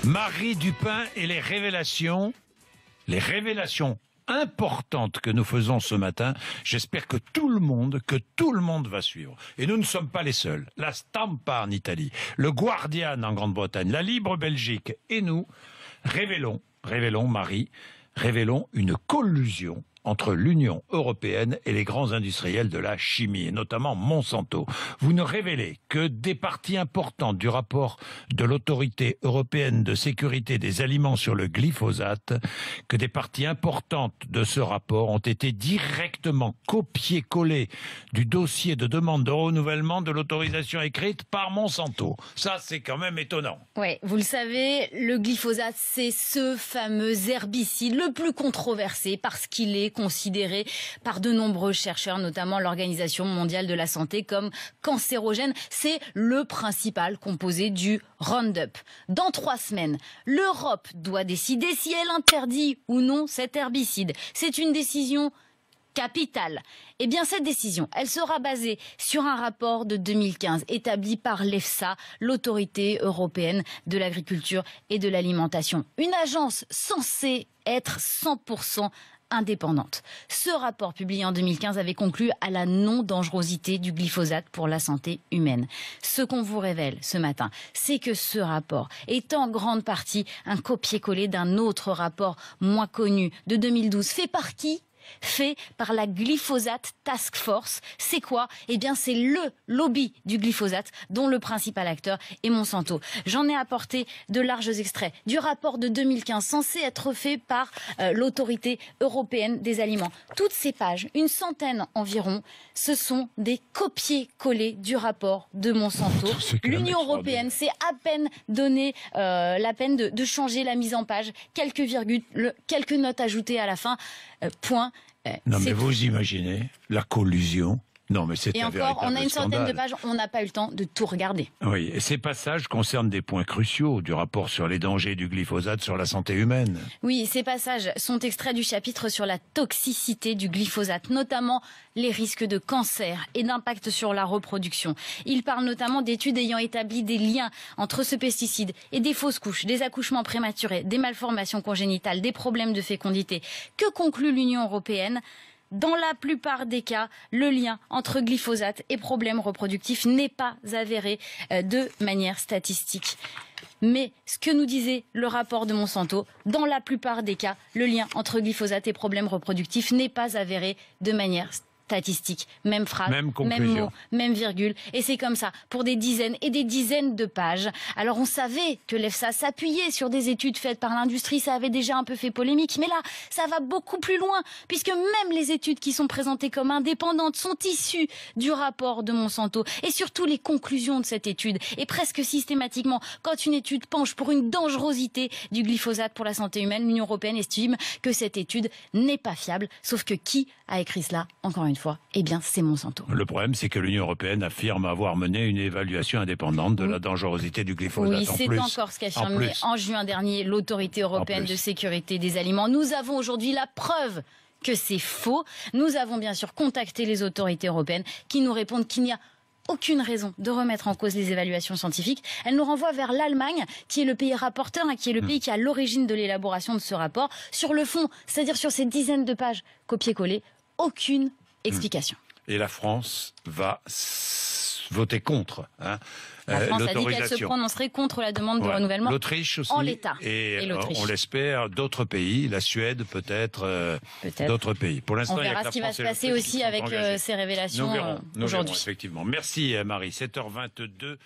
Marie Dupin et les révélations importantes que nous faisons ce matin. J'espère que tout le monde va suivre. Et nous ne sommes pas les seuls. La Stampa en Italie, le Guardian en Grande-Bretagne, la Libre Belgique et nous révélons Marie, révélons une collusion entre l'Union européenne et les grands industriels de la chimie, et notamment Monsanto. Vous nous révélez que des parties importantes du rapport de l'Autorité européenne de sécurité des aliments sur le glyphosate, que des parties importantes de ce rapport ont été directement copiées-collées du dossier de demande de renouvellement de l'autorisation écrite par Monsanto. Ça, c'est quand même étonnant. Oui, vous le savez, le glyphosate, c'est ce fameux herbicide le plus controversé parce qu'il est considéré par de nombreux chercheurs, notamment l'Organisation mondiale de la santé, comme cancérogène. C'est le principal composé du Roundup. Dans 3 semaines, l'Europe doit décider si elle interdit ou non cet herbicide. C'est une décision capitale. Eh bien, cette décision, elle sera basée sur un rapport de 2015 établi par l'EFSA, l'Autorité européenne de l'agriculture et de l'alimentation. Une agence censée être 100% indépendante. Ce rapport publié en 2015 avait conclu à la non-dangerosité du glyphosate pour la santé humaine. Ce qu'on vous révèle ce matin, c'est que ce rapport est en grande partie un copier-coller d'un autre rapport moins connu de 2012. Fait par qui ? Fait par la Glyphosate Task Force. C'est quoi? Eh bien, c'est le lobby du glyphosate dont le principal acteur est Monsanto. J'en ai apporté de larges extraits du rapport de 2015 censé être fait par l'Autorité européenne des aliments. Toutes ces pages, une centaine environ, ce sont des copier-coller du rapport de Monsanto. L'Union européenne s'est à peine donné la peine de changer la mise en page, quelques virgules, quelques notes ajoutées à la fin, point. Non, mais vous imaginez la collusion? Non, mais c'est un véritable scandale. On a une centaine de pages, on n'a pas eu le temps de tout regarder. Oui, et ces passages concernent des points cruciaux du rapport sur les dangers du glyphosate sur la santé humaine. Oui, ces passages sont extraits du chapitre sur la toxicité du glyphosate, notamment les risques de cancer et d'impact sur la reproduction. Il parle notamment d'études ayant établi des liens entre ce pesticide et des fausses couches, des accouchements prématurés, des malformations congénitales, des problèmes de fécondité. Que conclut l'Union européenne ? Dans la plupart des cas, le lien entre glyphosate et problèmes reproductifs n'est pas avéré de manière statistique. Mais ce que nous disait le rapport de Monsanto, dans la plupart des cas, le lien entre glyphosate et problèmes reproductifs n'est pas avéré de manière statistique. Même phrase, même mot, même virgule. Et c'est comme ça pour des dizaines et des dizaines de pages. Alors on savait que l'EFSA s'appuyait sur des études faites par l'industrie. Ça avait déjà un peu fait polémique. Mais là, ça va beaucoup plus loin. Puisque même les études qui sont présentées comme indépendantes sont issues du rapport de Monsanto. Et surtout les conclusions de cette étude. Et presque systématiquement, quand une étude penche pour une dangerosité du glyphosate pour la santé humaine, l'Union européenne estime que cette étude n'est pas fiable. Sauf que qui a écrit cela, encore une fois? Eh bien, c'est Monsanto. Le problème, c'est que l'Union européenne affirme avoir mené une évaluation indépendante de la dangerosité du glyphosate. Oui, c'est encore ce qu'a affirmé en juin dernier l'Autorité européenne de sécurité des aliments. Nous avons aujourd'hui la preuve que c'est faux. Nous avons bien sûr contacté les autorités européennes qui nous répondent qu'il n'y a aucune raison de remettre en cause les évaluations scientifiques. Elle nous renvoie vers l'Allemagne, qui est le pays rapporteur, qui est le pays qui est à l'origine de l'élaboration de ce rapport. Sur le fond, c'est-à-dire sur ces dizaines de pages copier-coller, aucune explication. Et la France va voter contre. La France a dit qu'elle se prononcerait contre la demande de renouvellement. L'Autriche aussi. En l'état. Et on l'espère, d'autres pays, la Suède peut-être. D'autres pays. Pour l'instant, on verra ce qui va se passer aussi avec ces révélations aujourd'hui. Effectivement. Merci Marie. 7h22.